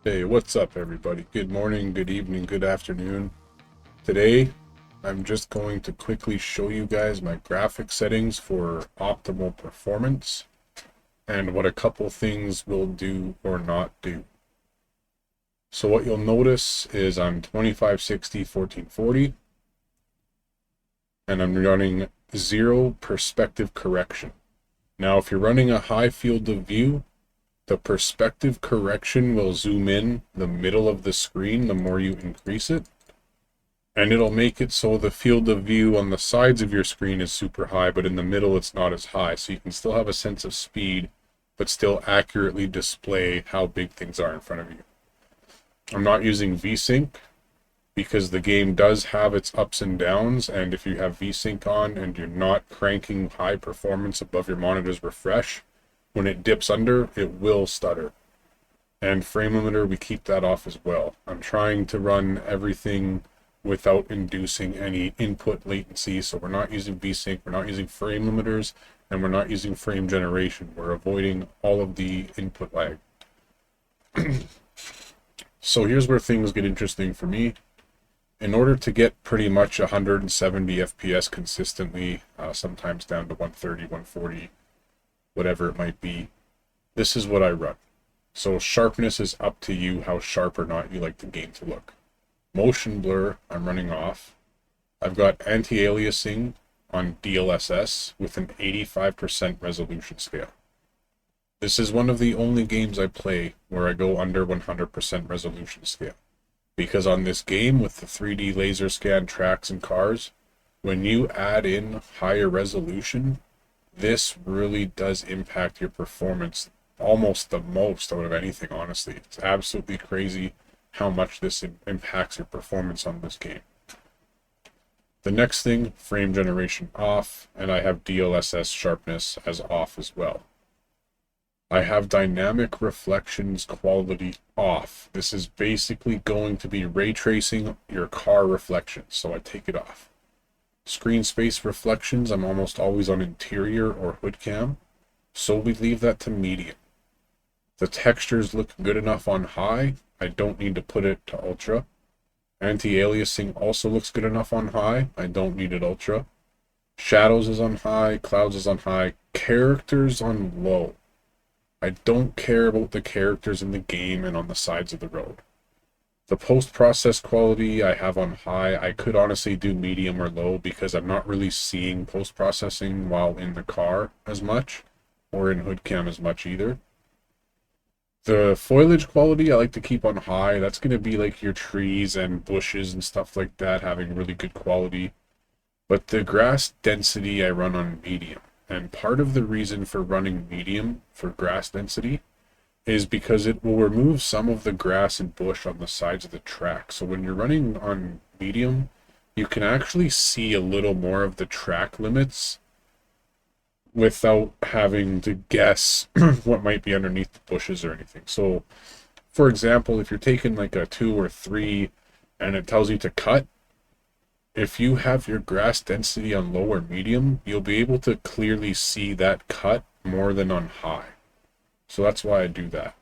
Hey, what's up, everybody? Good morning, good evening, good afternoon. Today, I'm just going to quickly show you guys my graphic settings for optimal performance and what a couple things will do or not do. So what you'll notice is I'm 2560 1440 and I'm running zero perspective correction. Now, if you're running a high field of view, the perspective correction will zoom in the middle of the screen the more you increase it. And it'll make it so the field of view on the sides of your screen is super high, but in the middle it's not as high. So you can still have a sense of speed, but still accurately display how big things are in front of you. I'm not using VSync because the game does have its ups and downs, and if you have VSync on and you're not cranking high performance above your monitor's refresh, when it dips under, it will stutter. And frame limiter, we keep that off as well. I'm trying to run everything without inducing any input latency. So we're not using VSync, we're not using frame limiters, and we're not using frame generation. We're avoiding all of the input lag. So here's where things get interesting for me. In order to get pretty much 170 FPS consistently, sometimes down to 130, 140, whatever it might be, this is what I run. So sharpness is up to you how sharp or not you like the game to look. Motion blur, I'm running off. I've got anti-aliasing on DLSS with an 85% resolution scale. This is one of the only games I play where I go under 100% resolution scale. Because on this game with the 3D laser scan tracks and cars, when you add in higher resolution, this really does impact your performance almost the most out of anything, honestly. It's absolutely crazy how much this impacts your performance on this game. The next thing, frame generation off, and I have DLSS sharpness as off as well. I have dynamic reflections quality off. This is basically going to be ray tracing your car reflections, so I take it off. Screen space reflections, I'm almost always on interior or hood cam, so we leave that to medium. The textures look good enough on high, I don't need to put it to ultra. Anti-aliasing also looks good enough on high, I don't need it ultra. Shadows is on high, clouds is on high, characters on low. I don't care about the characters in the game and on the sides of the road. The post-process quality I have on high. I could honestly do medium or low because I'm not really seeing post-processing while in the car as much, or in hood cam as much either. The foliage quality I like to keep on high. That's going to be like your trees and bushes and stuff like that having really good quality. But the grass density I run on medium. And part of the reason for running medium for grass density is because it will remove some of the grass and bush on the sides of the track. So when you're running on medium, you can actually see a little more of the track limits without having to guess what might be underneath the bushes or anything. So, for example, if you're taking like a 2 or 3 and it tells you to cut, if you have your grass density on low or medium, you'll be able to clearly see that cut more than on high. So that's why I do that.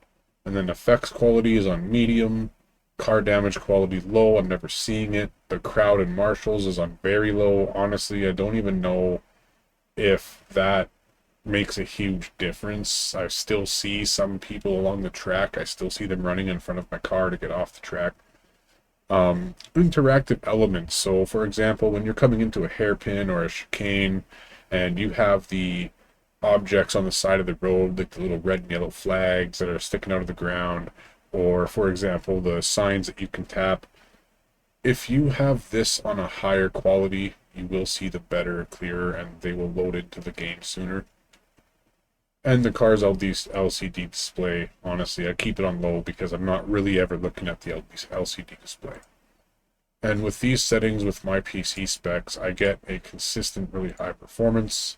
And then effects quality is on medium, car damage quality low, I'm never seeing it. The crowd and marshals is on very low. Honestly, I don't even know if that makes a huge difference. I still see some people along the track. I still see them running in front of my car to get off the track. Interactive elements. So, for example, when you're coming into a hairpin or a chicane and you have the objects on the side of the road, like the little red and yellow flags that are sticking out of the ground, or, for example, the signs that you can tap, if you have this on a higher quality, you will see the better, clearer, and they will load into the game sooner. And the car's LCD display, honestly, I keep it on low because I'm not really ever looking at the LCD display. And with these settings, with my PC specs, I get a consistent, really high performance,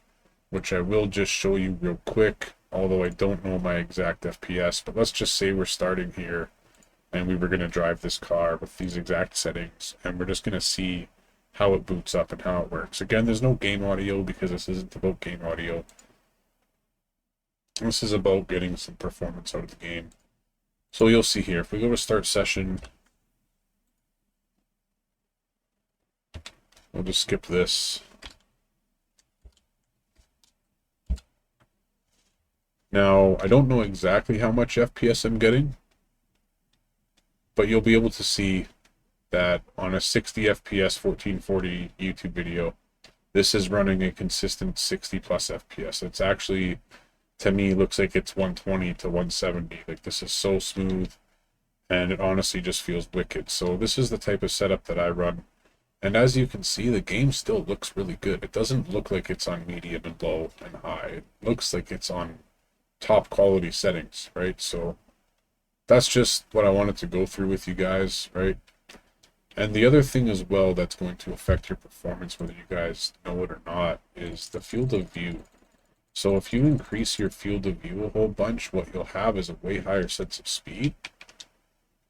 which I will just show you real quick, although I don't know my exact FPS. But let's just say we're starting here, and we were going to drive this car with these exact settings, and we're just going to see how it boots up and how it works. Again, there's no game audio because this isn't about game audio. This is about getting some performance out of the game. So you'll see here, if we go to start session, we'll just skip this. Now, I don't know exactly how much FPS I'm getting, but you'll be able to see that on a 60 FPS 1440 YouTube video, this is running a consistent 60 plus FPS. It's actually, to me, looks like it's 120 to 170. Like, this is so smooth, and it honestly just feels wicked. So this is the type of setup that I run. And as you can see, the game still looks really good. It doesn't look like it's on medium and low and high. It looks like it's on top quality settings, right? So that's just what I wanted to go through with you guys, right? And the other thing as well that's going to affect your performance, whether you guys know it or not, is the field of view. So if you increase your field of view a whole bunch, what you'll have is a way higher sense of speed,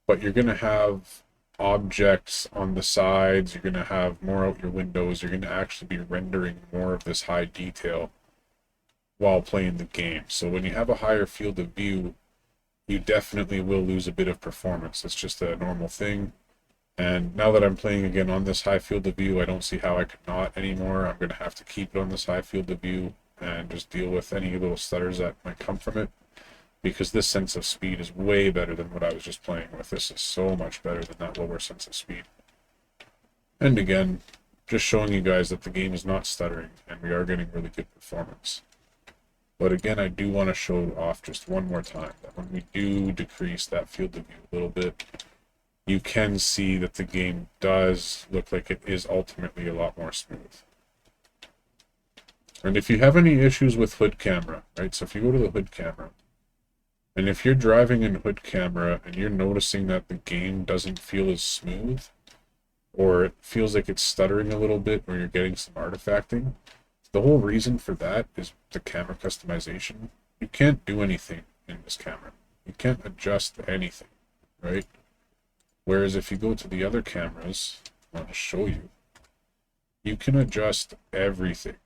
but you're going to have objects on the sides, you're going to have more out your windows, you're going to actually be rendering more of this high detail while playing the game. So when you have a higher field of view, you definitely will lose a bit of performance. It's just a normal thing. And now that I'm playing again on this high field of view, I don't see how I could not anymore. I'm going to have to keep it on this high field of view and just deal with any little stutters that might come from it, because this sense of speed is way better than what I was just playing with. This is so much better than that lower sense of speed. And again, just showing you guys that the game is not stuttering and we are getting really good performance. But again, I do want to show off just one more time that when we do decrease that field of view a little bit, you can see that the game does look like it is ultimately a lot more smooth. And if you have any issues with hood camera, right, so if you go to the hood camera, and if you're driving in hood camera and you're noticing that the game doesn't feel as smooth, or it feels like it's stuttering a little bit, or you're getting some artifacting, the whole reason for that is the camera customization. You can't do anything in this camera. You can't adjust anything, right? Whereas if you go to the other cameras, I'll just show you, you can adjust everything.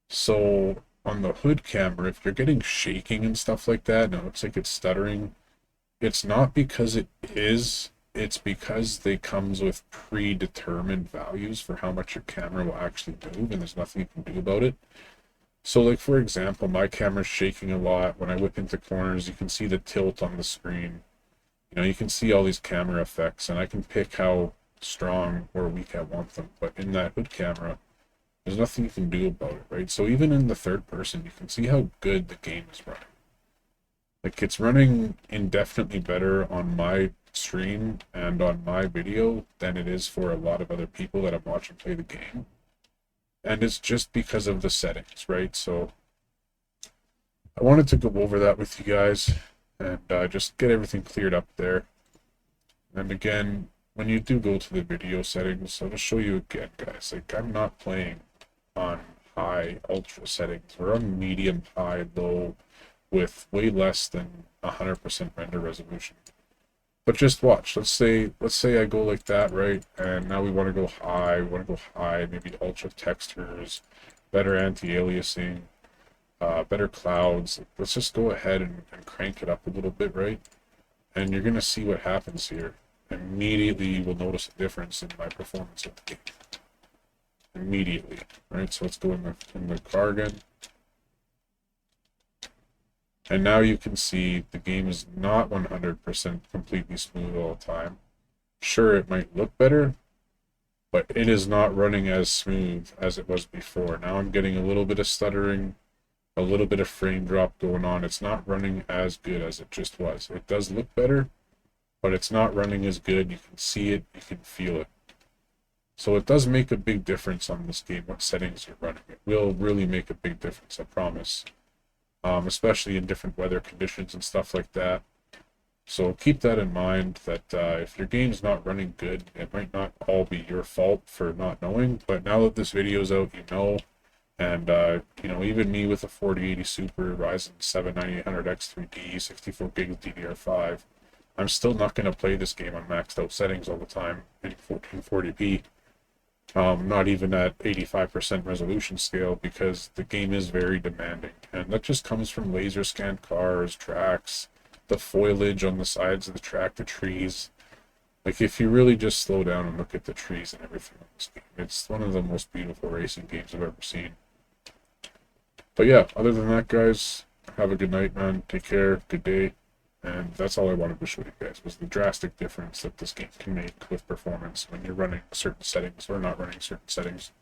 So on the hood camera, if you're getting shaking and stuff like that, and it looks like it's stuttering, it's not because it is, it's because they comes with predetermined values for how much your camera will actually move, and there's nothing you can do about it. So like, for example, my camera's shaking a lot. When I whip into corners, you can see the tilt on the screen. You know, you can see all these camera effects, and I can pick how strong or weak I want them. But in that hood camera, there's nothing you can do about it, right? So even in the third person, you can see how good the game is running. Like, it's running indefinitely better on my stream and on my video than it is for a lot of other people that I'm watching play the game. And it's just because of the settings, right? So I wanted to go over that with you guys and just get everything cleared up there. And again, when you do go to the video settings, I'll just show you again, guys. Like, I'm not playing on high ultra settings. We're on medium, high, low, with way less than 100% render resolution. But just watch. Let's say I go like that, right? And now we want to go high. We want to go high, maybe ultra textures, better anti-aliasing, better clouds. Let's just go ahead and crank it up a little bit, right? And you're gonna see what happens here. Immediately you will notice a difference in my performance of the game. Immediately, right? So let's go in the car again. And now you can see the game is not 100% completely smooth all the time. Sure, it might look better, but it is not running as smooth as it was before. Now I'm getting a little bit of stuttering, a little bit of frame drop going on. It's not running as good as it just was. It does look better, but it's not running as good. You can see it, you can feel it. So it does make a big difference on this game, what settings you're running. It will really make a big difference, I promise. Especially in different weather conditions and stuff like that. So keep that in mind, that if your game's not running good, it might not all be your fault for not knowing, but now that this video's out, you know. And you know, even me with a 4080 Super, Ryzen 7 9800X 3D, 64 gigs DDR5, I'm still not going to play this game on maxed out settings all the time in 1440p. Not even at 85% resolution scale, because the game is very demanding, and that just comes from laser scanned cars, tracks, the foliage on the sides of the track, the trees. Like, if you really just slow down and look at the trees and everything in this game, it's one of the most beautiful racing games I've ever seen. But yeah, other than that, guys, have a good night, man. Take care. Good day. And that's all I wanted to show you guys, was the drastic difference that this game can make with performance when you're running certain settings or not running certain settings.